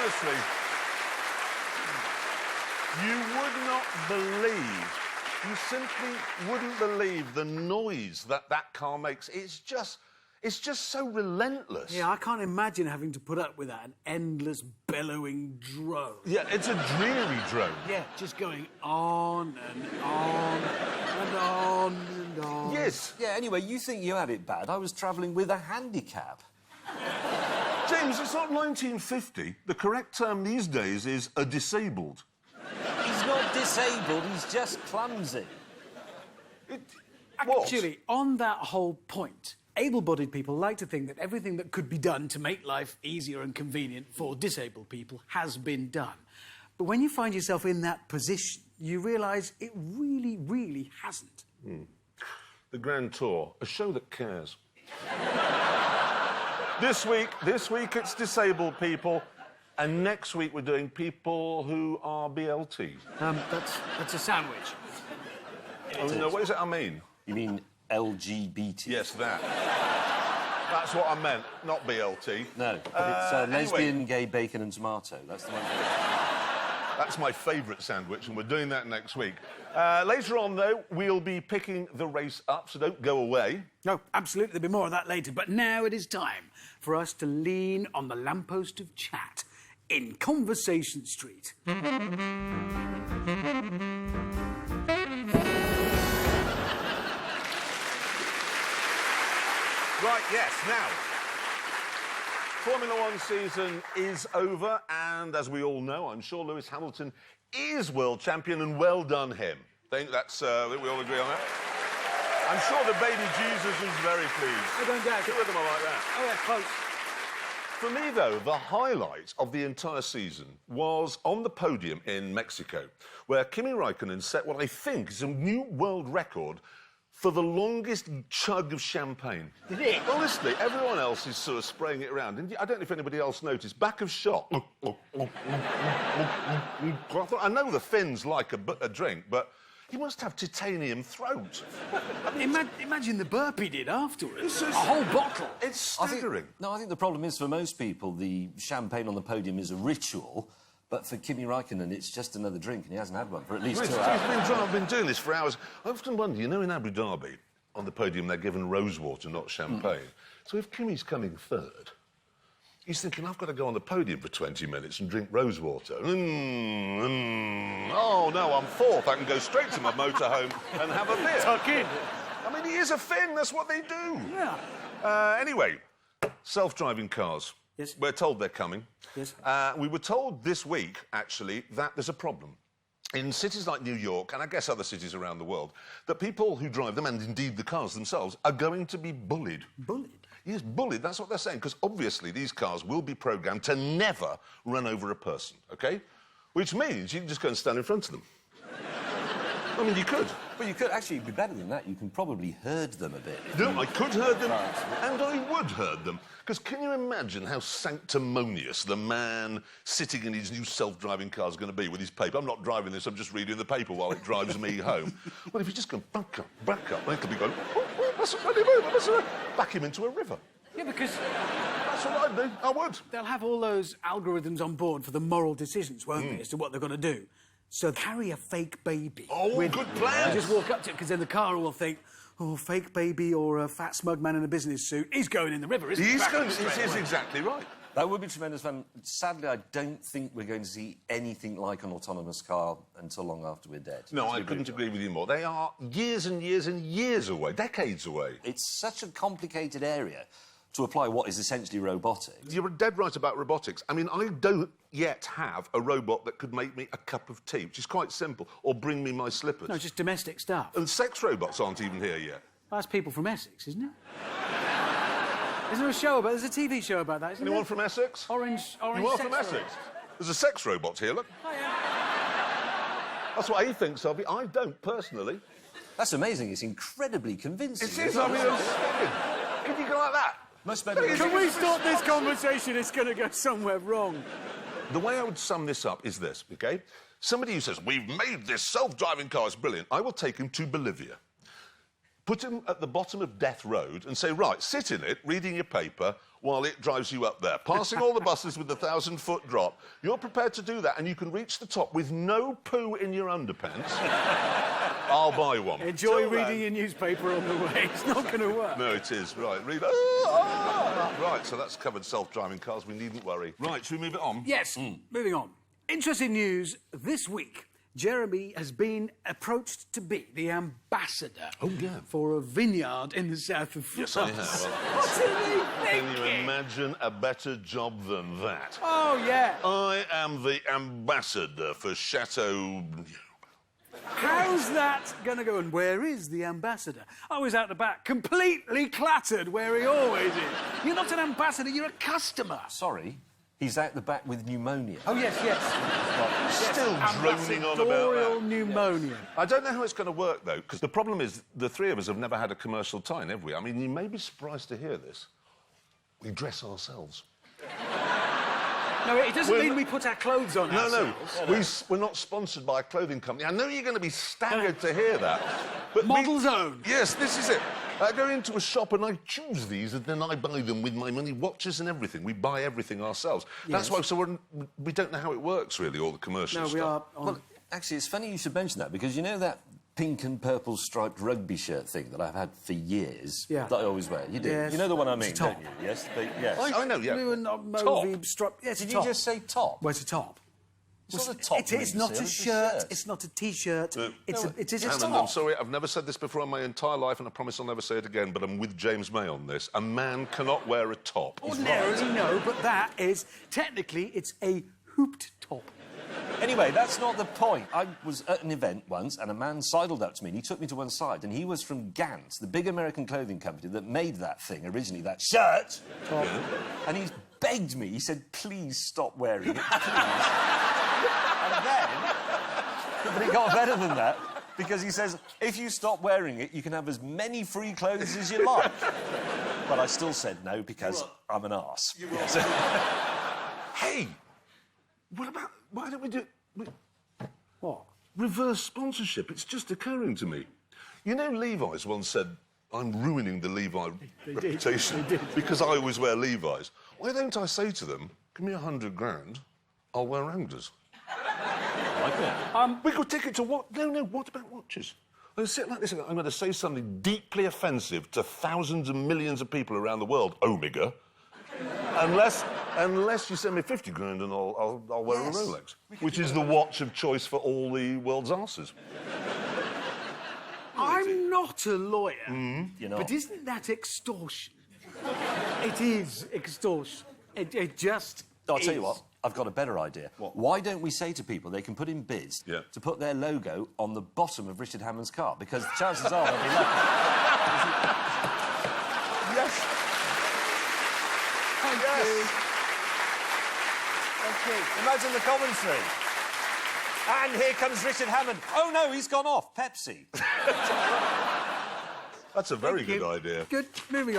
honestly, you would not believe, you simply wouldn't believe the noise that car makes. It's just so relentless. Yeah, I can't imagine having to put up with that, an endless bellowing drone. Yeah, it's a dreary drone. Yeah, just going on and on and on and on. Yes. Yeah, anyway, you think you had it bad. I was travelling with a handicap. James, it's not 1950. The correct term these days is a disabled. He's not disabled, he's just clumsy. Actually, on that whole point, able-bodied people like to think that everything that could be done to make life easier and convenient for disabled people has been done. But when you find yourself in that position, you realise it really, really hasn't. The Grand Tour, a show that cares. This week it's disabled people, and next week we're doing people who are BLT. That's a sandwich. Oh, no, what is it I mean? You mean LGBT? Yes, that. That's what I meant, not BLT. No, it's lesbian, anyway. Gay, bacon and tomato. That's the one. That's my favourite sandwich, and we're doing that next week. Later on, though, we'll be picking the race up, so don't go away. No, absolutely, there'll be more of that later. But now it is time for us to lean on the lamppost of chat in Conversation Street. Right, yes, now, Formula One season is over, and as we all know, I'm sure Lewis Hamilton is world champion, and well done him. I think that's, we all agree on that. I'm sure the baby Jesus is very pleased. I don't doubt it. Two of them are like that. Oh, yeah, close. For me, though, the highlight of the entire season was on the podium in Mexico, where Kimi Raikkonen set what I think is a new world record for the longest chug of champagne. Did it? Honestly, everyone else is sort of spraying it around. And I don't know if anybody else noticed, back of shot. I know the Finns like a drink, but he must have titanium throat. Imagine the burp he did afterwards. A whole bottle. It's staggering. I think the problem is, for most people, the champagne on the podium is a ritual. But for Kimi Raikkonen, it's just another drink, and he hasn't had one for at least 2 hours. I've been doing this for hours. I often wonder, you know, in Abu Dhabi, on the podium, they're given rose water, not champagne. So if Kimi's coming third, he's thinking, I've got to go on the podium for 20 minutes and drink rose water. Oh, no, I'm fourth. I can go straight to my motorhome and have a beer. Tuck in. I mean, he is a Finn. That's what they do. Yeah. Anyway, self-driving cars. Yes. We're told they're coming. Yes. We were told this week, actually, that there's a problem. In cities like New York, and I guess other cities around the world, that people who drive them, and indeed the cars themselves, are going to be bullied. Bullied? Yes, bullied, that's what they're saying, because obviously these cars will be programmed to never run over a person, OK? Which means you can just go and stand in front of them. I mean, you could. Well, you could actually be better than that. You can probably herd them a bit. No, I could herd them, and I would herd them. Because can you imagine how sanctimonious the man sitting in his new self-driving car is going to be with his paper? I'm not driving this, I'm just reading the paper while it drives me home. Well, if you just go back up, they could be going, that's a bloody movement, back him into a river. Yeah, because that's what I'd do. I would. they'll have all those algorithms on board for the moral decisions, won't they, as to what they're going to do. So carry a fake baby. Oh, good plan. Just walk up to it, because then the car will think, oh, fake baby or a fat smug man in a business suit. He's going in the river, isn't he? He's exactly right. That would be tremendous fun. Sadly, I don't think we're going to see anything like an autonomous car until long after we're dead. No, I couldn't agree with you more. They are years and years and years away, decades away. It's such a complicated area to apply what is essentially robotics. You're dead right about robotics. I mean, I don't yet have a robot that could make me a cup of tea, which is quite simple, or bring me my slippers. No, just domestic stuff. And sex robots aren't even here yet. Well, that's people from Essex, isn't it? Isn't there a show about... There's a TV show about that, isn't Anyone there? from Essex? Orange You are from Essex? There's a sex robot here, look. Oh, yeah. That's what he thinks of it. I don't, personally. That's amazing. It's incredibly convincing. It is. I mean, can you go like that? Much better. Can we stop this conversation? It's going to go somewhere wrong. The way I would sum this up is this, OK? Somebody who says, we've made this self-driving car, it's brilliant, I will take him to Bolivia. put him at the bottom of Death Road and say, right, sit in it, reading your paper, while it drives you up there, passing all the buses with the 1,000-foot drop. You're prepared to do that, and you can reach the top with no poo in your underpants. I'll buy one. Enjoy Till reading then- your newspaper on the way. It's not going to work. No, it is. Right, read... Right, so that's covered self-driving cars. We needn't worry. Right, should we move it on? Yes, moving on. Interesting news this week. Jeremy has been approached to be the ambassador for a vineyard in the south of France. Yes, I have. What's he Can you thinking? imagine a better job than that? Oh, yeah. I am the ambassador for Chateau... How's that going to go? And where is the ambassador? Oh, he's out the back, completely clattered where he always is. You're not an ambassador, you're a customer. Sorry, he's out the back with pneumonia. Oh, yes, yes. Still droning on about Ambassadorial that. pneumonia. I don't know how it's going to work, though, because the problem is the three of us have never had a commercial tie-in, have we? I mean, you may be surprised to hear this. We dress ourselves. No, it doesn't mean we put our clothes on No, ourselves. we're not sponsored by a clothing company. I know you're going to be staggered to hear that. But Model's own. Yes, this is it. I go into a shop and I choose these and then I buy them with my money, watches and everything. We buy everything ourselves. That's why, so we don't know how it works, really, all the commercial No, stuff. we are on... Well, actually, it's funny you should mention that, because you know that pink and purple striped rugby shirt thing that I've had for years? Yeah. That I always wear. You do? Yes. You know the one I mean, It's a top. don't you? Yes? Yes. I know, yeah. Blue and Top. mauvey strip. Yes, Did it's you top. just say top? Well, it's a top. It's not a top. It is not a It's shirt. It's not a T-shirt. It is a Hang on, top. I'm sorry, I've never said this before in my entire life, and I promise I'll never say it again, but I'm with James May on this. A man cannot wear a top. Ordinarily, no, but that is... Technically, it's a hooped top. Anyway, that's not the point. I was at an event once, and a man sidled up to me, and he took me to one side, and he was from Gant, the big American clothing company that made that thing originally, that shirt. Top. And he's begged me. He said, "Please stop wearing it, please." And then, but it got better than that, because he says, if you stop wearing it, you can have as many free clothes as you like. But I still said no, because I'm an arse. Yes. Hey! What about... Why don't we do... What? Reverse sponsorship. It's just occurring to me. You know, Levi's once said, I'm ruining the Levi reputation because I always wear Levi's. Why don't I say to them, give me 100 grand, I'll wear Angus. We could take it to what? No, what about watches? Let's sit like this. I'm going to say something deeply offensive to thousands and millions of people around the world, Omega. Unless you send me 50 grand and I'll wear a Rolex, which is the watch of choice for all the world's arses. I'm not a lawyer, You're not. but isn't that extortion? It is extortion. It just I'll tell you is. what, I've got a better idea. What? Why don't we say to people they can put in bids to put their logo on the bottom of Richard Hammond's car? Because the chances are they'll be lucky. Yes. Thank you. Thank you. Imagine the commentary. And here comes Richard Hammond. Oh, no, he's gone off. Pepsi. That's a very good idea. Good. Moving on.